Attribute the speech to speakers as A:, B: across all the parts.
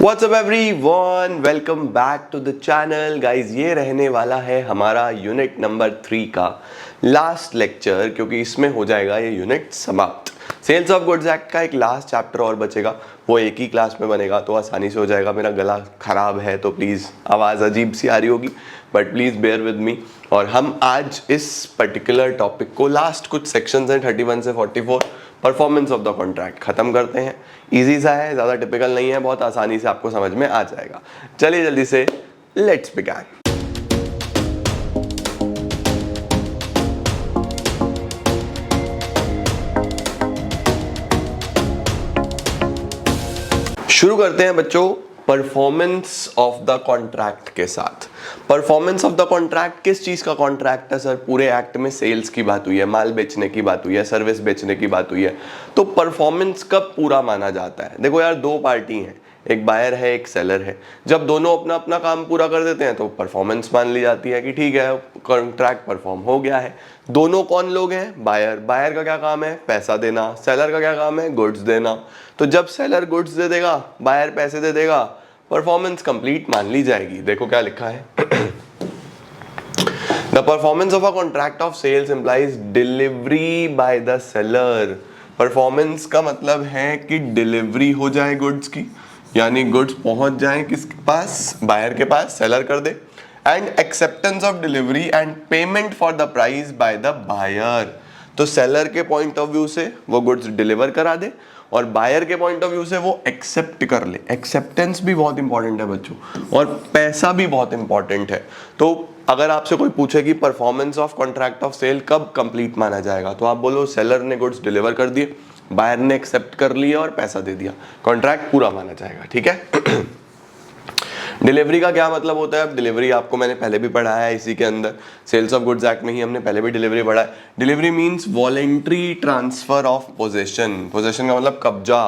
A: WhatsApp everyone, welcome back to the channel guys. ये रहने वाला है हमारा यूनिट नंबर 3 का लास्ट लेक्चर, क्योंकि इसमें हो जाएगा ये यूनिट समाप्त। सेल्स ऑफ गुड्स एक्ट का एक लास्ट चैप्टर और बचेगा, वो एक ही क्लास में बनेगा तो आसानी से हो जाएगा। मेरा गला खराब है तो प्लीज़ आवाज़ अजीब सी आ रही होगी, but please bear with me. और हम आज इस पर्टिकुलर टॉपिक को लास्ट कुछ सेक्शंस हैं 31 से 44 परफॉर्मेंस ऑफ द कॉन्ट्रैक्ट ख़त्म करते हैं। इजी सा है, ज़्यादा टिपिकल नहीं है, बहुत आसानी से आपको समझ में आ जाएगा। चलिए जल्दी से लेट्स बिगिन। शुरू करते हैं बच्चों परफॉर्मेंस ऑफ द कॉन्ट्रैक्ट के साथ। परफॉर्मेंस ऑफ द कॉन्ट्रैक्ट किस चीज़ का कॉन्ट्रैक्ट है सर? पूरे एक्ट में सेल्स की बात हुई है, माल बेचने की बात हुई है, सर्विस बेचने की बात हुई है, तो परफॉर्मेंस कब पूरा माना जाता है? देखो यार, दो पार्टी हैं, एक बायर है एक सेलर है। जब दोनों अपना अपना काम पूरा कर देते हैं तो परफॉर्मेंस मान ली जाती है कि ठीक है कॉन्ट्रैक्ट परफॉर्म हो गया है। दोनों कौन लोग हैं? बायर। बायर का क्या काम है? पैसा देना। सेलर का क्या काम है? गुड्स देना। तो जब सेलर गुड्स दे देगा, बायर पैसे दे देगा, परफॉर्मेंस कंप्लीट मान ली जाएगी। देखो क्या लिखा है the performance of a contract of sales implies delivery by the seller. Performance का मतलब है कि डिलीवरी हो जाए गुड्स की, यानी गुड्स पहुंच जाए किसके पास? बायर के पास, सेलर कर दे। And acceptance of delivery and payment for the price by the buyer. तो सेलर के पॉइंट ऑफ व्यू से वो गुड्स डिलीवर करा दे और बायर के पॉइंट ऑफ व्यू से वो एक्सेप्ट कर ले। एक्सेप्टेंस भी बहुत इंपॉर्टेंट है बच्चों, और पैसा भी बहुत इंपॉर्टेंट है। तो अगर आपसे कोई पूछे कि performance of contract of sale कब कंप्लीट माना जाएगा, तो आप बोलो सेलर ने गुड्स डिलीवर कर दिए, बायर ने एक्सेप्ट कर लिया और पैसा दे दिया, कॉन्ट्रैक्ट पूरा माना जाएगा। ठीक है। डिलीवरी का क्या मतलब होता है? अब डिलीवरी आपको मैंने पहले भी पढ़ाया है इसी के अंदर, सेल्स ऑफ गुड्स एक्ट में ही हमने पहले भी डिलीवरी पढ़ा है। Delivery means voluntary transfer of possession. Possession का मतलब कब्जा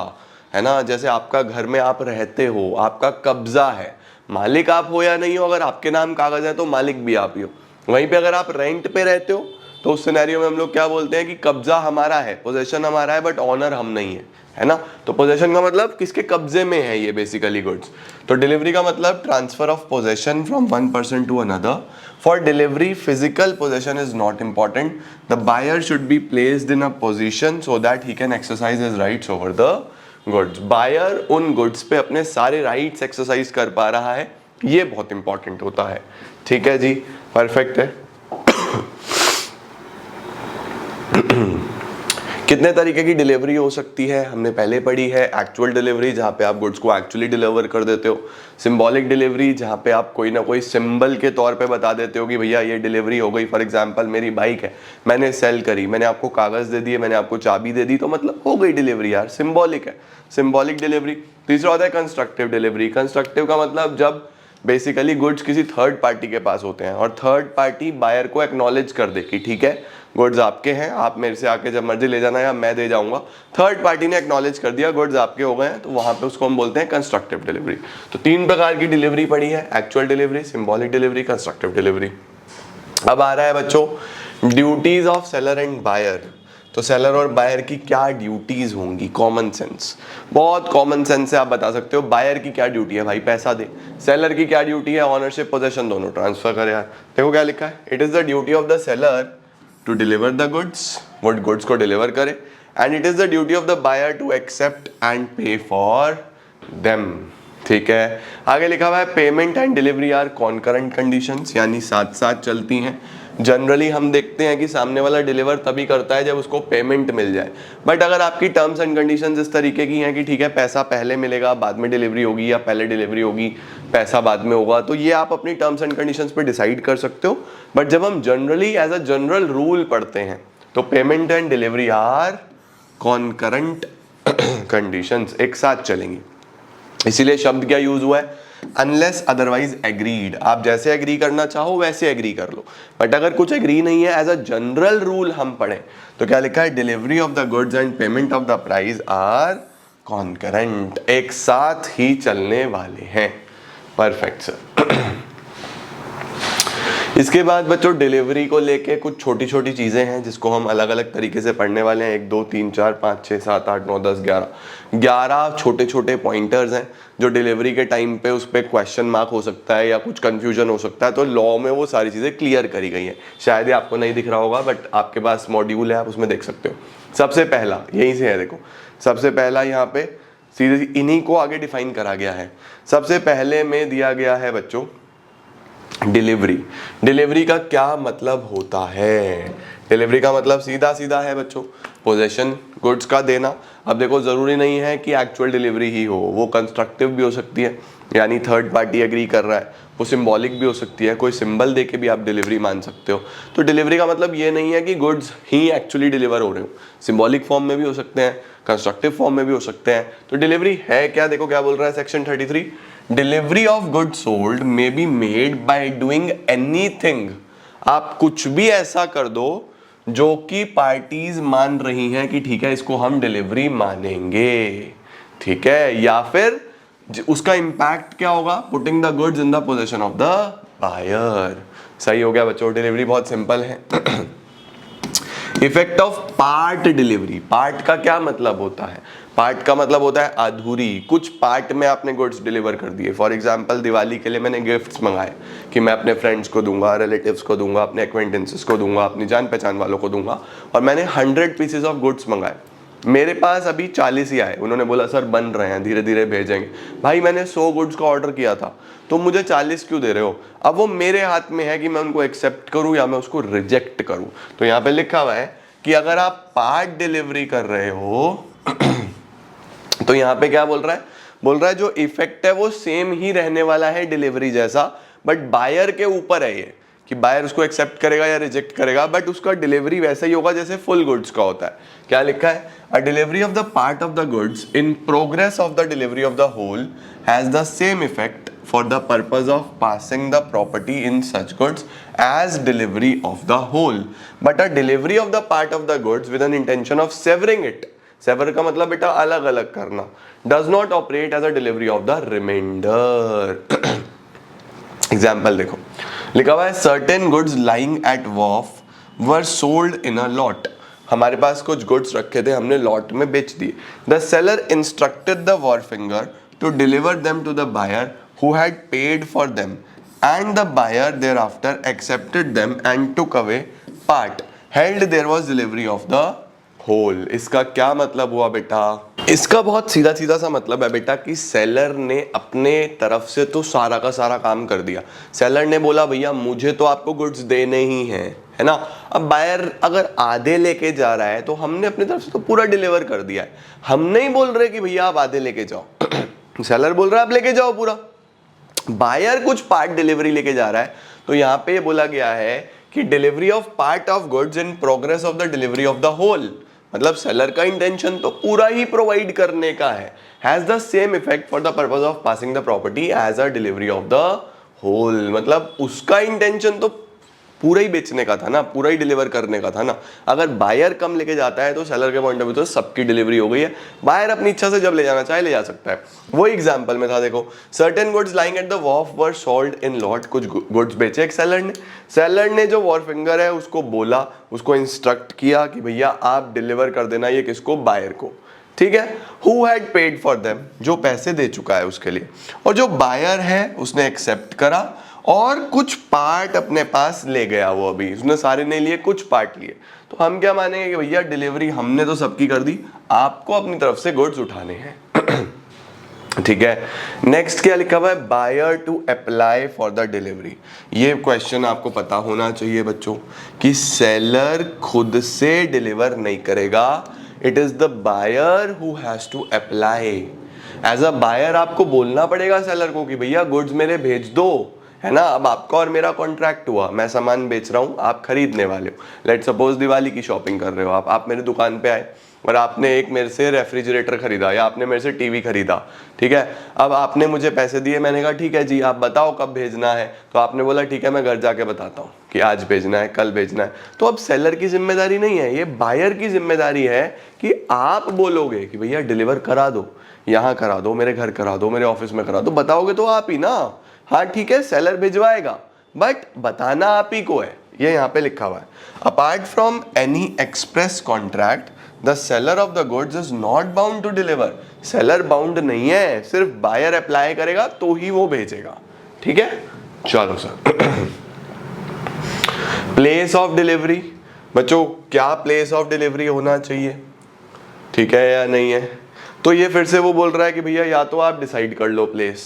A: है ना। जैसे आपका घर में आप रहते हो, आपका कब्जा है, मालिक आप हो या नहीं हो, अगर आपके नाम कागज है तो मालिक भी आप ही हो। वहीं पे अगर आप रेंट पे रहते हो तो उस सिनेरियो में हम लोग क्या बोलते हैं कि कब्जा हमारा है, पोजेशन हमारा है, बट ऑनर हम नहीं है ना। तो पोजेशन का मतलब किसके कब्जे में है ये बेसिकली गुड्स। तो डिलीवरी का मतलब transfer of possession from one person to another. For delivery physical possession is not important, the buyer should be placed in a position so that he can exercise his rights over the goods. Buyer उन goods पे अपने सारे rights exercise कर पा रहा है, ये बहुत इंपॉर्टेंट होता है। ठीक है जी, परफेक्ट है। कितने तरीके की डिलीवरी हो सकती है हमने पहले पढ़ी है। एक्चुअल डिलीवरी, जहाँ पे आप गुड्स को एक्चुअली डिलीवर कर देते हो। सिंबॉलिक डिलीवरी, जहाँ पे आप कोई ना कोई सिंबल के तौर पे बता देते हो कि भैया ये डिलीवरी हो गई। फॉर एग्जांपल मेरी बाइक है, मैंने सेल करी, मैंने आपको कागज़ दे दिए, मैंने आपको चाबी दे दी, तो मतलब हो गई डिलीवरी यार, सिंबॉलिक है, सिंबॉलिक डिलीवरी। तीसरा होता है कंस्ट्रक्टिव डिलीवरी। कंस्ट्रक्टिव का मतलब जब बेसिकली गुड्स किसी थर्ड पार्टी के पास होते हैं और थर्ड पार्टी बायर को एक्नॉलेज कर दे कि ठीक है गुड्स आपके हैं, आप मेरे से आके जब मर्जी ले जाना या मैं दे जाऊंगा। थर्ड पार्टी ने एक्नॉलेज कर दिया गुड्स आपके हो गए हैं, तो वहां पे उसको हम बोलते हैं कंस्ट्रक्टिव डिलीवरी। तो तीन प्रकार की डिलीवरी पड़ी है, actual delivery, symbolic delivery, constructive delivery. अब आ रहा है बच्चों duties of seller and buyer. तो सेलर और बायर की क्या ड्यूटीज होंगी? कॉमन सेंस, बहुत कॉमन सेंस से आप बता सकते हो। बायर की क्या ड्यूटी है? भाई पैसा दे। सेलर की क्या ड्यूटी है? ऑनरशिप पोजेशन दोनों ट्रांसफर करे। यार देखो क्या लिखा है, it is the duty of the seller to deliver the goods, वो गुड्स को डिलीवर करे, and it is the duty of the buyer to accept and pay for them. ठीक है, आगे लिखा हुआ है payment and delivery are concurrent conditions, यानी साथ साथ चलती हैं। जनरली हम देखते हैं कि सामने वाला डिलीवर तभी करता है जब उसको पेमेंट मिल जाए, बट अगर आपकी टर्म्स एंड कंडीशंस इस तरीके की हैं कि ठीक है पैसा पहले मिलेगा बाद में डिलीवरी होगी, या पहले डिलीवरी होगी पैसा बाद में होगा, तो ये आप अपनी टर्म्स एंड कंडीशंस पे डिसाइड कर सकते हो। बट जब हम generally as a general rule पढ़ते हैं तो payment and delivery are concurrent conditions, एक साथ चलेंगी। इसीलिए शब्द क्या यूज हुआ है? Unless otherwise agreed. आप जैसे एग्री करना चाहो वैसे एग्री कर लो, बट अगर कुछ एग्री नहीं है, एज अ जनरल रूल हम पढ़ें तो क्या लिखा है? Delivery of the goods and payment of the price are concurrent, एक साथ ही चलने वाले हैं। Perfect sir. इसके बाद बच्चों डिलीवरी को लेके कुछ छोटी छोटी चीज़ें हैं जिसको हम अलग अलग तरीके से पढ़ने वाले हैं। 1 2 3 4 5 6 7 8 9 10 11 छोटे छोटे पॉइंटर्स हैं जो डिलीवरी के टाइम पे उस पर क्वेश्चन मार्क हो सकता है या कुछ कन्फ्यूजन हो सकता है, तो लॉ में वो सारी चीज़ें क्लियर करी गई हैं। शायद ये आपको नहीं दिख रहा होगा बट आपके पास मॉड्यूल है, आप उसमें देख सकते हो। सबसे पहला यहीं से है, देखो सबसे पहला यहाँ पे सीधे इन्हीं को आगे डिफाइन करा गया है। सबसे पहले में दिया गया है बच्चों डिलीवरी। डिलीवरी का क्या मतलब होता है? डिलीवरी का मतलब सीधा सीधा है बच्चों, पोजेशन गुड्स का देना। अब देखो ज़रूरी नहीं है कि एक्चुअल डिलीवरी ही हो, वो कंस्ट्रक्टिव भी हो सकती है, यानी थर्ड पार्टी एग्री कर रहा है। वो सिंबॉलिक भी हो सकती है, कोई सिंबल दे के भी आप डिलीवरी मान सकते हो। तो डिलीवरी का मतलब ये नहीं है कि गुड्स ही एक्चुअली डिलीवर हो रहे हो, सिंबॉलिक फॉर्म में भी हो सकते हैं, कंस्ट्रक्टिव फॉर्म में भी हो सकते हैं। तो डिलीवरी है क्या? देखो क्या बोल रहा है section 33, delivery of goods sold may be made by doing anything. आप कुछ भी ऐसा कर दो जो कि पार्टीज मान रही हैं कि ठीक है इसको हम डिलीवरी मानेंगे, ठीक है, या फिर उसका इंपैक्ट क्या होगा? Putting the goods in the position of the buyer. सही हो गया बच्चों, डिलीवरी बहुत सिंपल है। Effect of part delivery. Part का क्या मतलब होता है? पार्ट का मतलब होता है अधूरी, कुछ पार्ट में आपने गुड्स डिलीवर कर दिए। फॉर एग्जांपल दिवाली के लिए मैंने गिफ्ट्स मंगाए कि मैं अपने फ्रेंड्स को दूंगा, रिलेटिव्स को दूंगा, अपने एक्वेंटेंसेस को दूंगा, अपनी जान पहचान वालों को दूंगा, और मैंने 100 पीसेज ऑफ गुड्स मंगाए। मेरे पास अभी 40 ही आए। उन्होंने बोला सर बन रहे हैं, धीरे धीरे भेजेंगे। भाई मैंने 100 गुड्स का ऑर्डर किया था, तो मुझे 40 क्यों दे रहे हो? अब वो मेरे हाथ में है कि मैं उनको एक्सेप्ट करूं या मैं उसको रिजेक्ट करूं। तो यहाँ पे लिखा हुआ है कि अगर आप पार्ट डिलीवरी कर रहे हो तो यहाँ पे क्या बोल रहा है? बोल रहा है जो इफेक्ट है वो सेम ही रहने वाला है डिलीवरी जैसा, बट बायर के ऊपर है ये कि बायर उसको एक्सेप्ट करेगा या रिजेक्ट करेगा, बट उसका डिलीवरी वैसा ही होगा जैसे फुल गुड्स का होता है। क्या लिखा है? A delivery of the part of the goods in progress of the delivery of the whole has the same effect for the purpose of passing the property in such goods as delivery of the whole, but a delivery of the part of the goods with an intention of severing it, sever का मतलब बेटा अलग अलग करना, does not operate as a delivery of the remainder। Example देखो लिखा हुआ है certain goods lying at wharf were sold in a lot। हमारे पास कुछ गुड्स रखे थे, हमने लॉट में बेच दिए। The seller instructed the wharfinger to deliver them to the buyer who had paid for them, and the buyer thereafter accepted them and took away part, held there was delivery of the whole। इसका क्या मतलब हुआ बेटा? इसका बहुत सीधा सीधा सा मतलब है बेटा कि सेलर ने अपने तरफ से तो सारा का सारा काम कर दिया। सेलर ने बोला भैया मुझे तो आपको गुड्स देने ही हैं, है ना। अब बायर अगर आधे लेके जा रहा है तो हमने अपनी तरफ से तो पूरा डिलीवर कर दिया है। हम नहीं बोल रहे कि भैया आप आधे लेके जाओ सेलर बोल रहा है आप लेके जाओ पूरा। बायर कुछ पार्ट डिलीवरी लेके जा रहा है, तो यहाँ पे बोला गया है कि delivery of part of goods in progress of the delivery of the whole, मतलब सेलर का इंटेंशन तो पूरा ही प्रोवाइड करने का है, has the same effect for the purpose of passing the property as a delivery of the whole. मतलब उसका इंटेंशन तो पूरा ही बेचने का था ना, पूरा ही डिलीवर करने का था ना। अगर बायर कम लेके जाता है तो सेलर के पॉइंट ऑफ व्यू तो सबकी डिलीवरी हो गई है। बायर अपनी इच्छा से जब ले जाना चाहे ले जा सकता है। वो एग्जांपल में था, देखो certain goods lying at the Wharf were sold in lot. कुछ गुड्स बेचे एक सेलर ने जो वॉर फिंगर है उसको बोला, उसको इंस्ट्रक्ट किया कि भैया आप डिलीवर कर देना ये किसको? बायर को, ठीक है। Who had paid for them, जो पैसे दे चुका है उसके लिए, और जो बायर है उसने एक्सेप्ट करा और कुछ पार्ट अपने पास ले गया। वो अभी उसने सारे नहीं लिए, कुछ पार्ट लिए। तो हम क्या मानेंगे कि भैया डिलीवरी हमने तो सबकी कर दी, आपको अपनी तरफ से गुड्स उठाने हैं। ठीक है। नेक्स्ट क्या लिखा हुआ है? Buyer to apply for the delivery. ये क्वेश्चन आपको पता होना चाहिए बच्चों कि सेलर खुद से डिलीवर नहीं करेगा, it is the buyer who has to apply. As a buyer आपको बोलना पड़ेगा सेलर को कि भैया गुड्स मेरे भेज दो, है ना। अब आपका और मेरा कॉन्ट्रैक्ट हुआ, मैं सामान बेच रहा हूँ, आप खरीदने वाले हो। लेट सपोज दिवाली की शॉपिंग कर रहे हो आप मेरे दुकान पे आए और आपने एक मेरे से रेफ्रिजरेटर खरीदा या आपने मेरे से टीवी खरीदा, ठीक है। अब आपने मुझे पैसे दिए, मैंने कहा ठीक है जी आप बताओ कब भेजना है। तो आपने बोला ठीक है मैं घर जाके बताता हूँ कि आज भेजना है, कल भेजना है। तो अब सेलर की जिम्मेदारी नहीं है, ये बायर की जिम्मेदारी है कि आप बोलोगे कि भैया डिलीवर करा दो, यहाँ करा दो, मेरे घर करा दो, मेरे ऑफिस में करा दो, बताओगे तो आप ही ना। हाँ ठीक है सेलर भिजवाएगा बट बताना आप ही को है, ये यहाँ पे लिखा हुआ है। Apart from any express contract the seller of the goods is not bound to deliver. Seller bound नहीं है, सिर्फ बायर अप्लाई करेगा तो ही वो भेजेगा। ठीक है, चलो सर। प्लेस ऑफ डिलीवरी, बच्चों क्या प्लेस ऑफ डिलीवरी होना चाहिए, ठीक है या नहीं है? तो ये फिर से वो बोल रहा है कि भैया या तो आप डिसाइड कर लो प्लेस,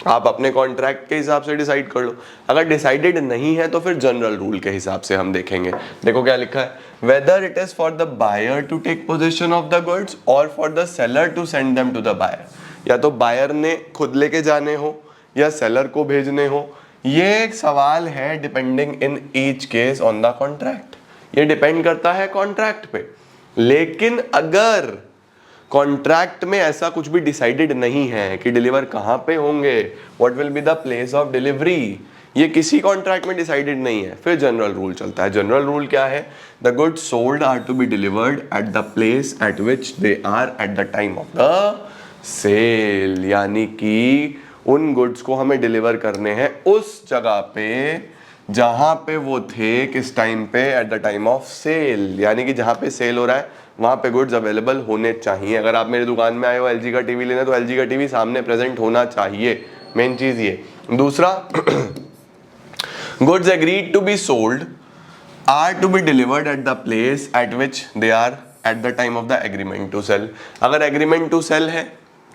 A: आप अपने कॉन्ट्रैक्ट के हिसाब से डिसाइड कर लो। अगर डिसाइडेड नहीं है तो फिर जनरल रूल के हिसाब से हम देखेंगे। देखो क्या लिखा है, whether it is for the buyer to take position of the goods और for the seller to send them to the buyer. या तो बायर ने खुद लेके जाने हो या सेलर को भेजने हो, ये एक सवाल है depending in each case on the contract. ये डिपेंड करता है कॉन्ट्रैक्ट पे। लेकिन अगर कॉन्ट्रैक्ट में ऐसा कुछ भी डिसाइडेड नहीं है कि डिलीवर कहाँ पे होंगे, what will be the place of delivery, ये किसी कॉन्ट्रैक्ट में डिसाइडेड नहीं है, फिर जनरल रूल चलता है। जनरल रूल क्या है, the goods sold are to be delivered at the place at which they are at the time of the sale. यानी कि उन गुड्स को हमें डिलीवर करने हैं उस जगह पे जहां पे वो थे, किस टाइम पे, at the time of sale. यानी कि जहां पे सेल हो रहा है वहां पे गुड्स अवेलेबल होने चाहिए। अगर आप मेरी दुकान में आए हो एलजी का टीवी लेने, तो एलजी का टीवी सामने प्रेजेंट होना चाहिए, मेन चीज ये। दूसरा, goods agreed to be sold are to be delivered at the place at which they are at the time of the agreement to sell. अगर एग्रीमेंट टू सेल है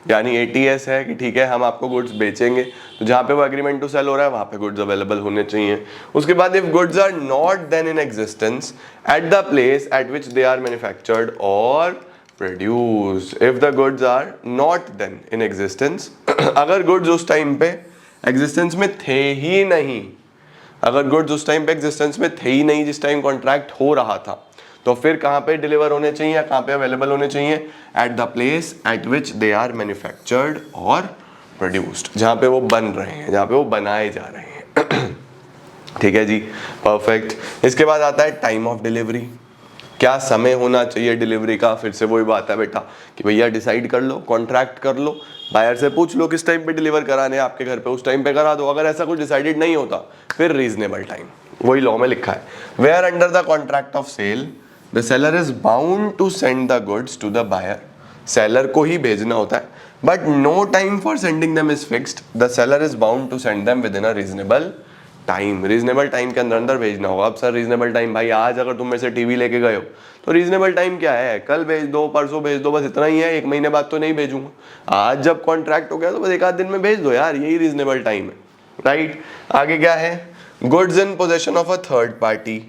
A: यानी एटीएस है कि ठीक है हम आपको गुड्स बेचेंगे, तो जहां पे वो एग्रीमेंट टू सेल हो रहा है वहां पे गुड्स अवेलेबल होने चाहिए। उसके बाद if goods are not then in existence at the place at which they are manufactured और produced. If the goods are not then in existence, अगर गुड्स उस टाइम पे एग्जिस्टेंस में थे ही नहीं, अगर गुड्स उस टाइम पे एग्जिस्टेंस में थे ही नहीं जिस टाइम कॉन्ट्रैक्ट हो रहा था, तो फिर कहाँ पे डिलीवर होने चाहिए या कहाँ पे अवेलेबल होने चाहिए, at the place at which they are manufactured और प्रोड्यूस्ड, जहाँ पे वो बन रहे हैं, जहाँ पे वो बनाए जा रहे हैं। ठीक है जी, परफेक्ट। इसके बाद आता है टाइम ऑफ डिलीवरी। क्या समय होना चाहिए डिलीवरी का? फिर से वही बात है बेटा कि भैया डिसाइड कर लो, कॉन्ट्रैक्ट कर लो, बायर से पूछ लो किस टाइम पे डिलीवर कराने हैं आपके घर पे, उस टाइम पे करा दो। अगर ऐसा कुछ डिसाइडेड नहीं होता फिर रीजनेबल टाइम, वही लॉ में लिखा है। Where under the contract of sale the seller is bound to send the goods to the buyer. Seller को ही भेजना होता है, but no time for sending them is fixed. The seller is bound to send them within a reasonable time. Reasonable time के अंदर अंदर भेजना होगा। अब सर रीजनेबल टाइम, भाई आज अगर तुम मेरे से टीवी लेके गए हो तो रीजनेबल टाइम क्या है, कल भेज दो, परसों भेज दो, बस इतना ही है। 1 महीने बाद तो नहीं भेजूंगा। आज जब कॉन्ट्रैक्ट हो गया तो बस 1 आध दिन में भेज दो यार, यही रीजनेबल टाइम है, राइट। आगे क्या है, goods in possession of a third party.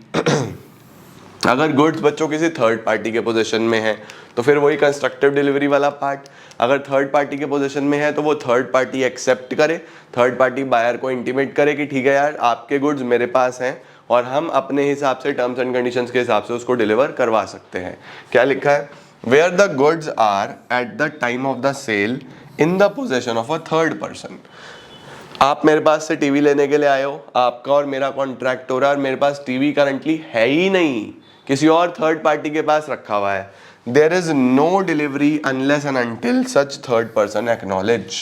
A: अगर गुड्स बच्चों किसी थर्ड पार्टी के पोजीशन में है तो फिर वही कंस्ट्रक्टिव डिलीवरी वाला पार्ट। अगर थर्ड पार्टी के पोजीशन में है तो वो थर्ड पार्टी एक्सेप्ट करे, थर्ड पार्टी बायर को इंटीमेट करे कि ठीक है यार आपके गुड्स मेरे पास हैं और हम अपने हिसाब से टर्म्स एंड कंडीशंस के हिसाब से उसको डिलीवर करवा सकते हैं। क्या लिखा है, where the goods are at the time of the sale in the possession of a third person. आप मेरे पास से टीवी लेने के लिए आए हो, आपका और मेरा कॉन्ट्रैक्ट हो रहा है और मेरे पास टीवी करंटली है ही नहीं, किसी और थर्ड पार्टी के पास रखा हुआ है। There is no delivery unless and until such third person acknowledge.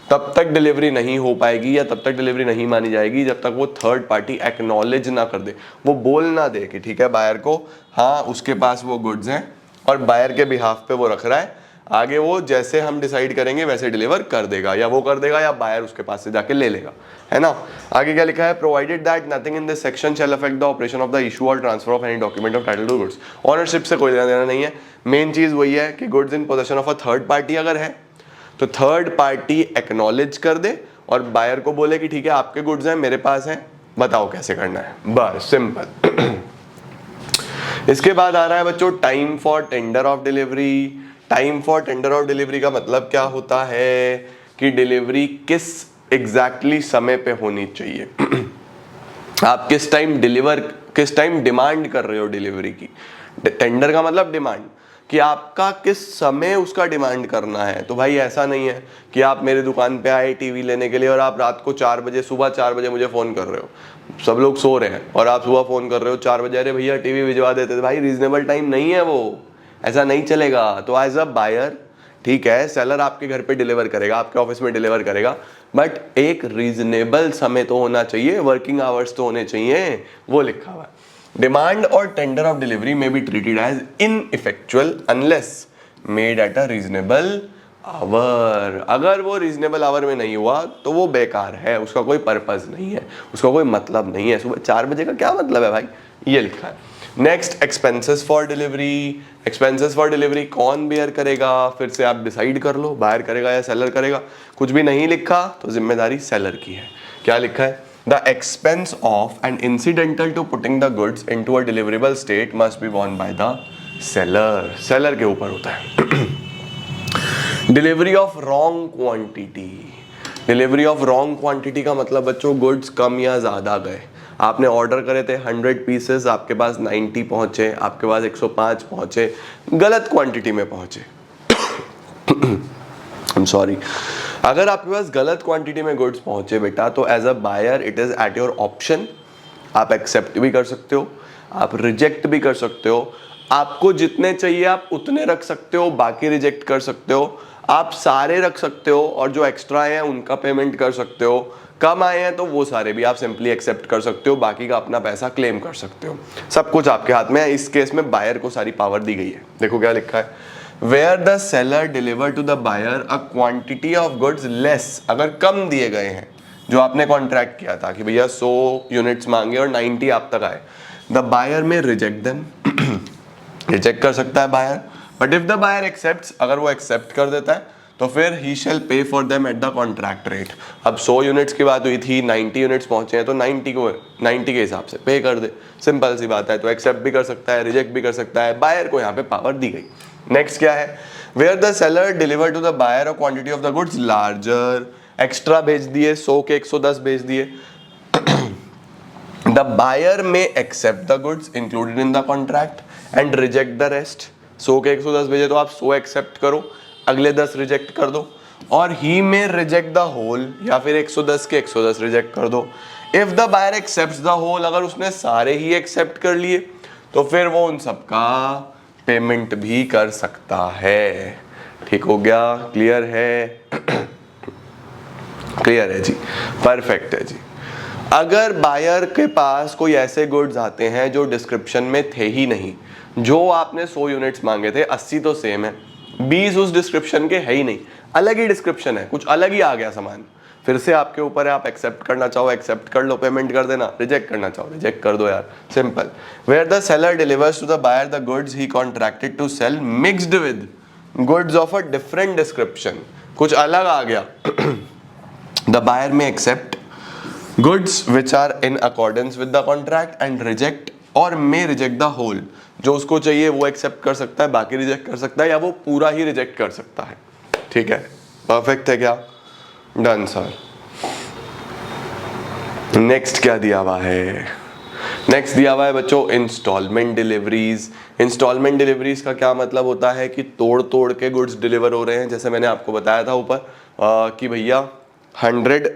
A: तब तक डिलीवरी नहीं हो पाएगी या तब तक डिलीवरी नहीं मानी जाएगी जब तक वो थर्ड पार्टी एक्नॉलेज ना कर दे, वो बोल ना दे कि ठीक है बायर को हाँ उसके पास वो गुड्स हैं और बायर के बिहाफ पे वो रख रहा है, आगे वो जैसे हम डिसाइड करेंगे वैसे डिलीवर कर देगा, या वो कर देगा या बायर उसके पास से जाके ले लेगा, है ना। आगे क्या लिखा है, provided that nothing in this section shall affect the operation of the issue और transfer of any document of title to goods. Ownership से कोई लेना देना नहीं है। मेन चीज वही है कि goods in possession of a third party अगर है तो थर्ड पार्टी एक्नॉलेज कर दे और बायर को बोले कि ठीक है आपके गुड्स हैं मेरे पास हैं, बताओ कैसे करना है, बस सिंपल। इसके बाद आ रहा है बच्चों time for tender of delivery. Time for tender of delivery का मतलब क्या होता है कि डिलीवरी किस एग्जैक्टली समय पे होनी चाहिए। आप किस टाइम डिमांड कर रहे हो डिलीवरी की। टेंडर का मतलब डिमांड, कि आपका किस समय उसका डिमांड करना है। तो भाई ऐसा नहीं है कि आप मेरे दुकान पे आए टीवी लेने के लिए और आप रात को 4 बजे, सुबह 4 बजे मुझे फ़ोन कर रहे हो, सब लोग सो रहे हैं और आप सुबह फ़ोन कर रहे हो 4 बजे, अरे भैया टीवी भिजवा देते। भाई रीजनेबल टाइम नहीं है वो, ऐसा नहीं चलेगा। तो एज अ बायर ठीक है, सेलर आपके घर पे डिलीवर करेगा, आपके ऑफिस में डिलीवर करेगा, बट एक रीजनेबल समय तो होना चाहिए, वर्किंग आवर्स तो होने चाहिए, वो लिखा हुआ है। डिमांड और टेंडर ऑफ डिलीवरी में be treated as ineffectual unless made at a reasonable hour. अगर वो रीजनेबल आवर में नहीं हुआ तो वो बेकार है, उसका कोई पर्पस नहीं है, उसका कोई मतलब नहीं है। सुबह 4 बजे का क्या मतलब है भाई, ये लिखा है। Next, expenses for delivery. Expenses for delivery कौन बेयर करेगा, फिर से आप डिसाइड कर लो, बायर करेगा या सेलर करेगा। कुछ भी नहीं लिखा तो जिम्मेदारी सेलर की है। क्या लिखा है, the expense of and incidental to putting the goods into a deliverable state must be borne by the seller. Seller के ऊपर होता है। Delivery of wrong quantity. Delivery of wrong quantity का मतलब बच्चों गुड्स कम या ज़्यादा गए, आपने ऑर्डर करे थे 100 पीसेस, आपके पास 90 पहुंचे, आपके पास 105 पहुंचे, गलत क्वांटिटी में पहुंचे। आई एम सॉरी, अगर आपके पास गलत क्वांटिटी में गुड्स पहुंचे बेटा, तो as a buyer it is at your option. आप एक्सेप्ट भी कर सकते हो, आप रिजेक्ट भी कर सकते हो, आपको जितने चाहिए आप उतने रख सकते हो, बाकी रिजेक्ट कर सकते हो, आप सारे रख सकते हो और जो एक्स्ट्रा है उनका पेमेंट कर सकते हो, कम आए हैं तो वो सारे भी आप सिंपली एक्सेप्ट कर सकते हो, बाकी का अपना पैसा क्लेम कर सकते हो। सब कुछ आपके हाथ में है। इस केस में बायर को सारी पावर दी गई है। देखो क्या लिखा है, where the seller deliver to the buyer a quantity of goods less, अगर कम दिए गए हैं, जो आपने कॉन्ट्रैक्ट किया था कि भैया 100 यूनिट्स मांगे और 90 आप तक आए, the buyer may reject them, reject कर सकता है buyer, but if the buyer accepts, अगर वो एक्सेप्ट कर देता है तो फिर ही शैल पे for them at the contract rate. अब 100 यूनिट्स की बात हुई थी, 90 यूनिट्स पहुंचे हैं तो 90 के हिसाब से पे कर दे, सिंपल सी बात है। तो एक्सेप्ट भी कर सकता है, रिजेक्ट भी कर सकता है, बायर को यहाँ पे पावर दी गई। नेक्स्ट क्या है, where the seller deliver to the buyer a quantity of the goods larger, extra भेज दिए, 100 के 110 भेज दिए, the buyer may accept the goods included in the contract and reject the rest. 100 के 110 भेजे तो आप 100 एक्सेप्ट करो, अगले 10 रिजेक्ट कर दो, और ही में रिजेक्ट द होल, या फिर 110 के 110 रिजेक्ट कर दो। If the buyer accepts the whole, अगर उसने सारे ही एक्सेप्ट कर लिए तो फिर वो उन सबका पेमेंट भी कर सकता है। ठीक हो गया, क्लियर है? क्लियर है जी, परफेक्ट है जी। अगर बायर के पास कोई ऐसे गुड्स आते हैं जो डिस्क्रिप्शन में थे ही नहीं, जो आपने 100 यूनिट्स मांगे थे, 80 तो सेम है, 20 उस डिस्क्रिप्शन के है ही नहीं, अलग ही डिस्क्रिप्शन है, कुछ अलग ही आ गया सामान, फिर से आपके ऊपर है, आप एक्सेप्ट करना चाहो एक्सेप्ट कर लो, पेमेंट कर देना, रिजेक्ट करना चाहो रिजेक्ट कर दो यार, simple. Where the seller delivers to the buyer the goods he contracted to sell mixed with goods of a different description, कुछ अलग आ गया, the buyer may accept goods which are in accordance with the contract and reject और may reject the whole, जो उसको चाहिए वो accept कर सकता है, बाकी रिजेक्ट कर सकता है, या वो पूरा ही रिजेक्ट कर सकता है। ठीक है, परफेक्ट है क्या? Done sir. नेक्स्ट क्या दिया हुआ है? नेक्स्ट दिया हुआ है बच्चों इंस्टॉलमेंट डिलीवरीज। इंस्टॉलमेंट डिलीवरीज का क्या मतलब होता है कि तोड़ तोड़ के गुड्स डिलीवर हो रहे हैं। जैसे मैंने आपको बताया था ऊपर कि भैया 100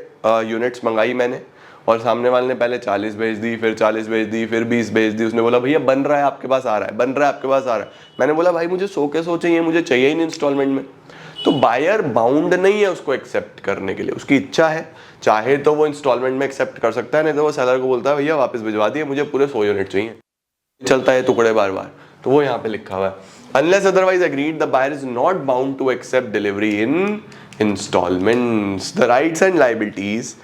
A: यूनिट्स मंगाई मैंने, और सामने वाले ने पहले 40 भेज दी, फिर 40 भेज दी, फिर 20 भेज दी। उसने बोला भैया बन रहा है आपके पास आ रहा है, बन रहा है आपके पास आ रहा है। मैंने बोला भाई मुझे 100 के 100 चाहिए, मुझे चाहिए ही नहीं इंस्टॉलमेंट में। तो बायर बाउंड नहीं है उसको एक्सेप्ट करने के लिए, उसकी इच्छा है, चाहे तो वो इंस्टॉलमेंट में एक्सेप्ट कर सकता है, नहीं तो वो सेलर को बोलता है भैया वापस भिजवा दिए, मुझे पूरे 100 यूनिट चाहिए, चलता है टुकड़े बार बार। तो वो यहाँ पे लिखा हुआ है, unless otherwise agreed the buyer is not bound to accept delivery in installments. The rights and liabilities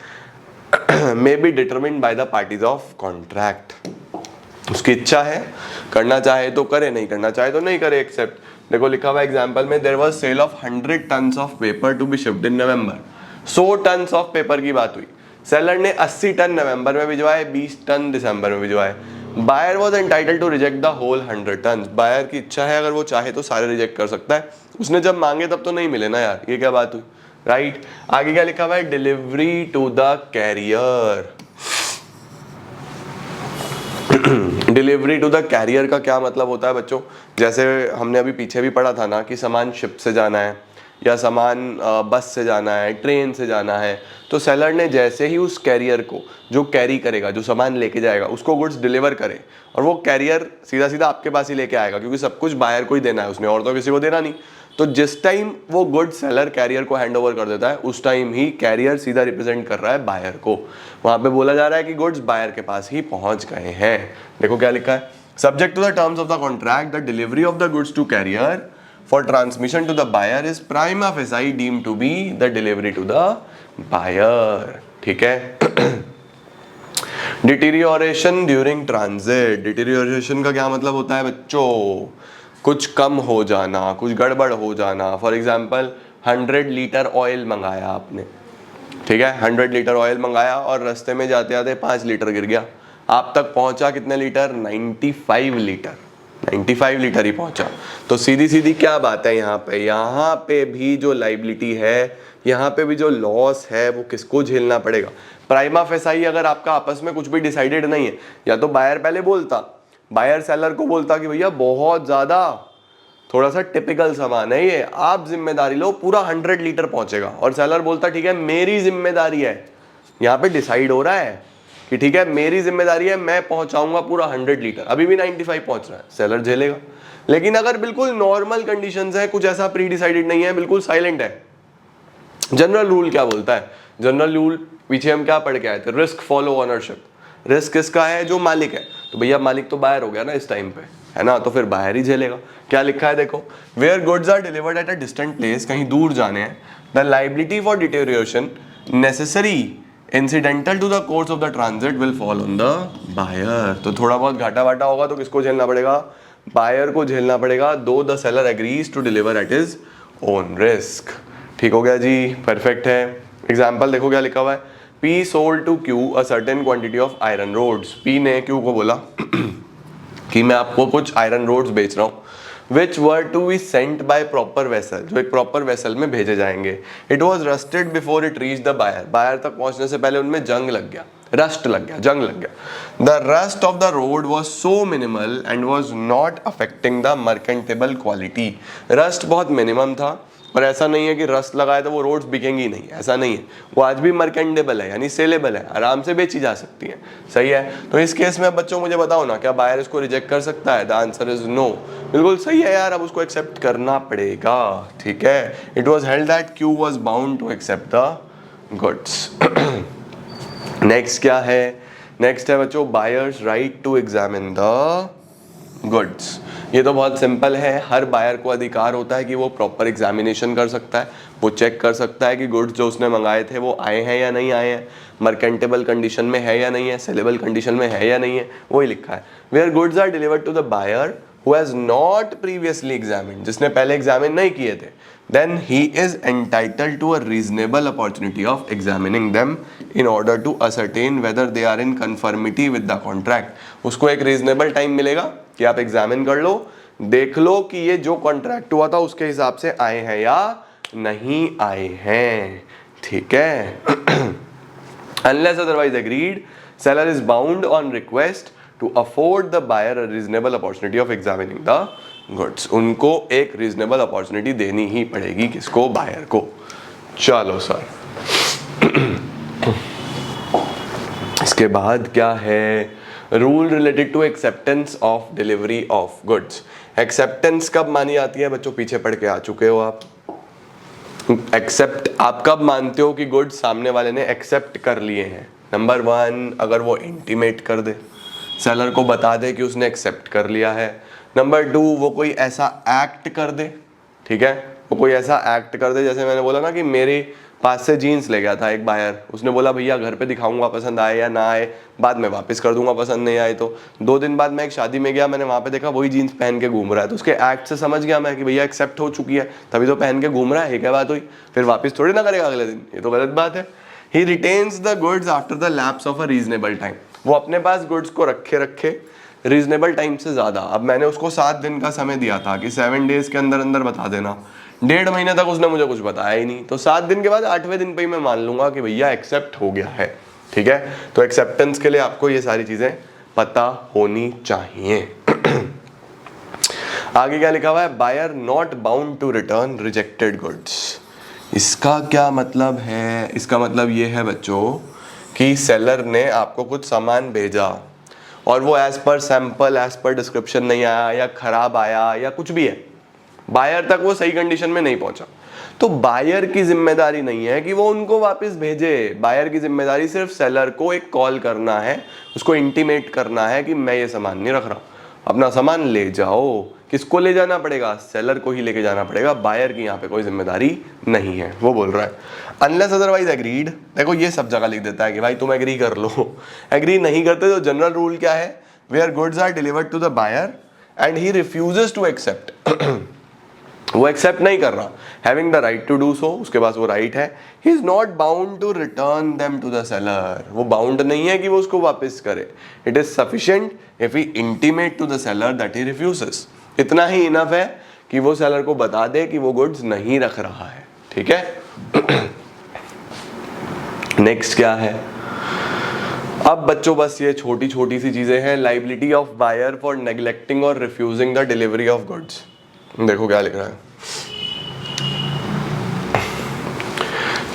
A: may be determined by the parties of contract। उसकी इच्छा है, करना चाहे तो करे, नहीं करना चाहे तो नहीं करे एक्सेप्ट। देखो लिखा हुआ एग्जांपल में, there was sale of 100 tons of paper to be shipped in November. 100 tons of paper की बात हुई, सेलर ने 80 टन नवंबर में भिजवाए, 20 टन दिसंबर में भिजवाए। Buyer was entitled to reject the whole 100 tons. Buyer की इच्छा है, अगर वो चाहे तो सारे रिजेक्ट कर सकता है, उसने जब मांगे तब तो नहीं मिले ना यार, ये क्या बात हुई, राइट। आगे क्या लिखा हुआ है, delivery to the carrier. Delivery to the carrier का क्या मतलब होता है बच्चों? जैसे हमने अभी पीछे भी पढ़ा था ना कि सामान शिप से जाना है, या सामान बस से जाना है, ट्रेन से जाना है, तो सेलर ने जैसे ही उस कैरियर को, जो कैरी करेगा, जो सामान लेके जाएगा, उसको गुड्स डिलीवर करे, और वो कैरियर सीधा सीधा आपके पास ही लेके आएगा, क्योंकि सब कुछ बायर को ही देना है उसने, और तो किसी को देना नहीं। तो जिस टाइम वो गुड सेलर कैरियर को हैंड ओवर कर देता है उस टाइम ही कैरियर सीधा रिप्रेजेंट कर रहा है बायर को। वहां पे बोला जा रहा है कि गुड्स बायर के पास ही पहुंच गए हैं। देखो क्या लिखा है, subject to the terms of the contract the delivery of the goods to carrier for transmission to the buyer is prima facie deemed to be the delivery to the buyer. ठीक है। डिटीरियोरेशन ड्यूरिंग ट्रांजिट, डिटीरियोरेशन का क्या मतलब होता है बच्चों, कुछ कम हो जाना, कुछ गड़बड़ हो जाना। फॉर एग्जाम्पल 100 लीटर ऑयल मंगाया आपने, ठीक है, 100 लीटर ऑयल मंगाया और रास्ते में जाते जाते 5 लीटर गिर गया, आप तक पहुंचा कितने लीटर, 95 लीटर, 95 लीटर ही पहुंचा। तो सीधी सीधी क्या बात है, यहाँ पे भी जो लाइबिलिटी है, यहाँ पे भी जो लॉस है वो किसको झेलना पड़ेगा। प्राइमा फेसाई अगर आपका आपस में कुछ भी डिसाइडेड नहीं है, या तो बायर पहले बोलता, बायर सेलर को बोलता कि भैया बहुत ज्यादा थोड़ा सा टिपिकल सामान है ये, आप जिम्मेदारी लो, पूरा 100 लीटर पहुंचेगा, और सेलर बोलता ठीक है मेरी जिम्मेदारी है। यहाँ पे डिसाइड हो रहा है कि ठीक है मेरी जिम्मेदारी है, मैं पहुंचाऊंगा पूरा 100 लीटर, अभी भी 95 पहुंच रहा है, सेलर झेलेगा। लेकिन अगर बिल्कुल नॉर्मल कंडीशंस है, कुछ ऐसा प्री डिसाइडेड नहीं है, बिल्कुल साइलेंट है, जनरल रूल क्या बोलता है, जनरल रूल पीछे हम क्या पढ़ के आए थे, रिस्क फॉलो ओनरशिप। रिस्क किसका है, जो मालिक है, तो भैया मालिक तो बाहर हो गया ना इस टाइम पे, है ना, तो फिर बाहर ही झेलेगा। क्या लिखा है देखो, where goods are delivered at a distant place, कहीं दूर जाने हैं, the liability for deterioration necessary incidental to the course of the transit will fall on the buyer। तो थोड़ा बहुत घाटा वाटा होगा तो किसको झेलना पड़ेगा, बायर को झेलना पड़ेगा, though the seller agrees to deliver at his own risk. ठीक हो गया जी, परफेक्ट है। एग्जाम्पल देखो क्या लिखा हुआ है, P sold to Q a certain quantity of iron rods। P ने Q को बोला कि मैं आपको कुछ आयरन रोड्स बेच रहा हूँ, which were to be sent by proper vessel, जो एक प्रॉपर वेसल में भेजे जाएंगे। It was rusted before it reached the buyer। Buyer तक पहुंचने से पहले उनमें जंग लग गया, रस्ट लग गया, जंग लग गया। The rust of the road was so minimal and was not affecting the merchantable quality। Rust बहुत मिनिमम था, और ऐसा नहीं है कि रस्ट लगाए तो वो रोड्स बिकेंगी नहीं, ऐसा नहीं है, वो आज भी मर्केंडेबल है, यानी सेलेबल है, आराम से बेची जा सकती है। सही है। तो इस केस में बच्चों मुझे बताओ ना, क्या बायर इसको रिजेक्ट कर सकता है? The answer is no. बिल्कुल सही है यार, अब उसको एक्सेप्ट करना पड़ेगा। ठीक है। It was held that Q was bound to accept the goods. Next क्या है, नेक्स्ट है बच्चों buyer's right to examine the goods. ये तो बहुत सिंपल है, हर बायर को अधिकार होता है कि वो प्रॉपर एग्जामिनेशन कर सकता है, वो चेक कर सकता है कि गुड्स जो उसने मंगाए थे वो आए हैं या नहीं आए हैं, मर्केंटेबल कंडीशन में है या नहीं है, सेलेबल कंडीशन में है या नहीं है, वही लिखा है। Where goods are delivered to the buyer who has not previously examined, जिसने पहले एग्जामिन नहीं किए थे, then he is entitled to a reasonable opportunity of examining them in order to ascertain whether they are in conformity with the contract। उसको एक reasonable time मिलेगा कि आप एग्जामिन कर लो, देख लो कि ये जो कॉन्ट्रैक्ट हुआ था उसके हिसाब से आए हैं या नहीं आए हैं। ठीक है। Unless otherwise agreed, seller is bound on request to afford the buyer a reasonable opportunity of examining the goods. उनको एक रीजनेबल अपॉर्चुनिटी देनी ही पड़ेगी, किसको? बायर को। चलो सर। इसके बाद क्या है, rule related to acceptance of delivery of goods. Acceptance कब मानी जाती है बच्चों? पीछे पढ़ के आ चुके हो आप। एक्सेप्ट आप कब मानते हो कि गुड्स सामने वाले ने एक्सेप्ट कर लिए हैं? नंबर 1, अगर वो इंटीमेट कर दे, सेलर को बता दे कि उसने एक्सेप्ट कर लिया है। नंबर 2, वो कोई ऐसा एक्ट कर दे, ठीक है, वो कोई ऐसा एक्ट कर दे, जैसे मैंने बोला ना कि मेरे पास से जीन्स ले गया था एक बायर, उसने बोला भैया घर पे दिखाऊंगा, पसंद आए या ना आए, बाद में वापस कर दूंगा पसंद नहीं आए तो। 2 दिन बाद मैं एक शादी में गया, मैंने वहाँ पे देखा वही जीन्स पहन के घूम रहा है, तो उसके एक्ट से समझ गया मैं कि भैया एक्सेप्ट हो चुकी है, तभी तो पहन के घूम रहा है, ये क्या बात हुई, फिर वापस थोड़ी ना करेगा अगले दिन, ये तो गलत बात है। He retains the goods after the lapse of a reasonable time. वो अपने पास गुड्स को रखे रीजनेबल टाइम से ज़्यादा। अब मैंने उसको 7 दिन का समय दिया था कि 7 डेज के अंदर अंदर बता देना, 1.5 महीने तक उसने मुझे कुछ बताया ही नहीं, तो 7 दिन के बाद 8वें दिन पे ही मैं मान लूंगा कि भैया एक्सेप्ट हो गया है। ठीक है। तो एक्सेप्टेंस के लिए आपको ये सारी चीज़ें पता होनी चाहिए। आगे क्या लिखा हुआ है, buyer not bound to return rejected goods. इसका क्या मतलब है? इसका मतलब ये है बच्चों कि सेलर ने आपको कुछ सामान भेजा और वो as per sample, as per description नहीं आया, या खराब आया, या कुछ भी है, बायर तक वो सही कंडीशन में नहीं पहुंचा, तो बायर की जिम्मेदारी नहीं है कि वो उनको वापस भेजे। बायर की जिम्मेदारी सिर्फ सेलर को एक कॉल करना है, उसको इंटीमेट करना है कि मैं ये सामान नहीं रख रहा, अपना सामान ले जाओ। किसको ले जाना पड़ेगा? सेलर को ही लेके जाना पड़ेगा। बायर की यहाँ पे कोई जिम्मेदारी नहीं है, वो बोल रहा है अनलेस अदरवाइज एग्रीड। देखो ये सब जगह लिख देता है कि भाई तुम एग्री कर लो। एग्री नहीं करते तो जनरल रूल क्या है? Where goods are delivered to the buyer and he refuses to accept, वो एक्सेप्ट नहीं कर रहा, having the right to do so, उसके पास वो राइट है, he is not bound to return them to the seller, वो बाउंड नहीं है कि वो उसको वापस करे। It is sufficient if he intimate to the seller that he refuses, इतना ही इनफ है कि वो सेलर को बता दे कि वो गुड्स नहीं रख रहा है। ठीक है। नेक्स्ट क्या है? अब बच्चों बस ये छोटी छोटी सी चीजें हैं। Liability of buyer for neglecting और refusing the delivery of goods. देखो क्या लिख रहा है,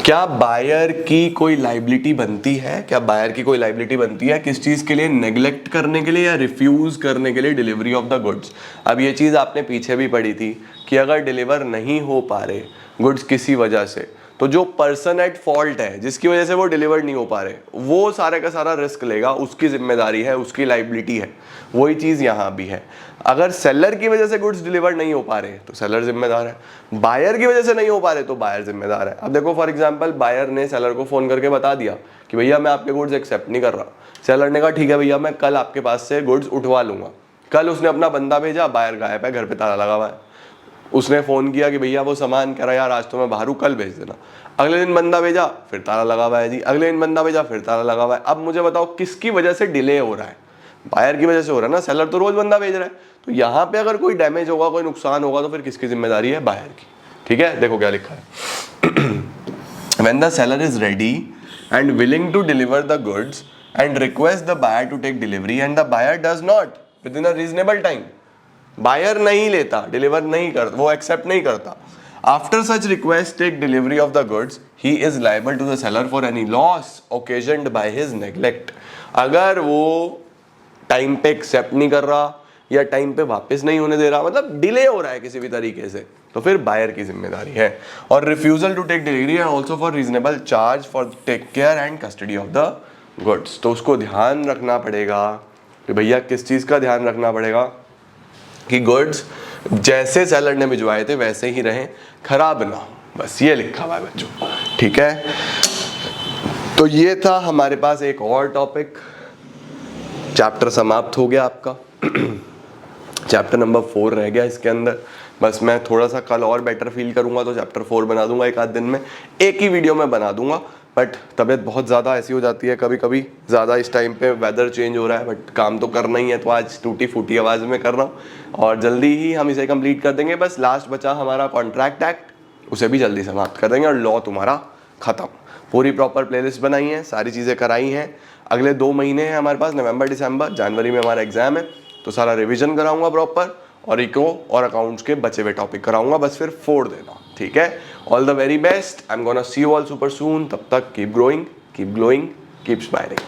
A: क्या बायर की कोई लाइबिलिटी बनती है? क्या बायर की कोई लाइबिलिटी बनती है किस चीज के लिए? नेग्लेक्ट करने के लिए या रिफ्यूज करने के लिए डिलीवरी ऑफ द गुड्स। अब ये चीज आपने पीछे भी पढ़ी थी कि अगर डिलीवर नहीं हो पा रहे गुड्स किसी वजह से, तो जो पर्सन एट फॉल्ट है, जिसकी वजह से वो डिलीवर नहीं हो पा रहे, वो सारे का सारा रिस्क लेगा, उसकी जिम्मेदारी है, उसकी लाइबिलिटी है। वही चीज यहाँ भी है। अगर सेलर की वजह से गुड्स डिलीवर नहीं हो पा रहे तो सेलर जिम्मेदार है, बायर की वजह से नहीं हो पा रहे तो बायर जिम्मेदार है। अब देखो फॉर एग्जांपल बायर ने सेलर को फोन करके बता दिया कि भैया मैं आपके गुड्स एक्सेप्ट नहीं कर रहा। सेलर ने कहा ठीक है भैया मैं कल आपके पास से गुड्स उठवा लूंगा। कल उसने अपना बंदा भेजा, बायर गायब है, घर पे ताला लगा हुआ है। उसने फोन किया कि भैया वो सामान कह रहा यार आज तो मैं बाहर हूँ, कल भेज देना। अगले दिन बंदा भेजा, फिर ताला लगा हुआ है जी। अगले दिन बंदा भेजा, फिर ताला लगा हुआ है। अब मुझे बताओ किसकी वजह से डिले हो रहा है? बायर की वजह से हो रहा है ना, सेलर तो रोज बंदा भेज रहा है। तो यहाँ पे अगर कोई डैमेज होगा, कोई नुकसान होगा, तो फिर किसकी जिम्मेदारी है? बायर की। ठीक है, देखो क्या लिखा है। When the seller is ready and willing to deliver the goods and request the buyer to take delivery and the buyer does not within a reasonable time, buyer नहीं लेता, डिलीवर नहीं करता, वो एक्सेप्ट नहीं करता, after such request take delivery of the goods, he is liable to the seller for any loss occasioned by his neglect. अगर वो time पे एक्सेप्ट नहीं कर रहा या टाइम पे वापस नहीं होने दे रहा, मतलब डिले हो रहा है किसी भी तरीके से, तो फिर बायर की जिम्मेदारी है। और refusal to take delivery and also for reasonable charge for take care and custody of the goods. तो उसको ध्यान रखना पड़ेगा कि भैया किस चीज़ का ध्यान रखना पड़ेगा कि गुड्स जैसे सेलर ने भिजवाए थे वैसे ही रहें, खराब ना हो, बस ये लिखा हुआ है बच्चों। ठीक है, तो ये था हमारे पास एक और टॉपिक। चैप्टर समाप्त हो गया आपका। चैप्टर नंबर 4 रह गया इसके अंदर। बस मैं थोड़ा सा कल और बेटर फील करूंगा तो चैप्टर 4 बना दूंगा, एक आध दिन में एक ही वीडियो में बना दूंगा। बट तबीयत बहुत ज़्यादा ऐसी हो जाती है कभी कभी, ज़्यादा इस टाइम पे वेदर चेंज हो रहा है, बट काम तो करना ही है, तो आज टूटी फूटी आवाज़ में कर रहा हूँ और जल्दी ही हम इसे कंप्लीट कर देंगे। बस लास्ट बचा हमारा कॉन्ट्रैक्ट एक्ट, उसे भी जल्दी समाप्त कर देंगे और लॉ तुम्हारा ख़त्म। पूरी प्रॉपर प्लेलिस्ट बनाई है, सारी चीज़ें कराई हैं। अगले 2 महीने हैं हमारे पास, नवंबर दिसंबर, जनवरी में हमारा एग्जाम है, तो सारा रिवीजन कराऊंगा प्रॉपर और इको और अकाउंट्स के बचे हुए टॉपिक कराऊंगा, बस फिर फोड़ देना। ठीक है, all the very best, I am gonna see you all super soon. तब तक keep growing, keep glowing, keep smiling.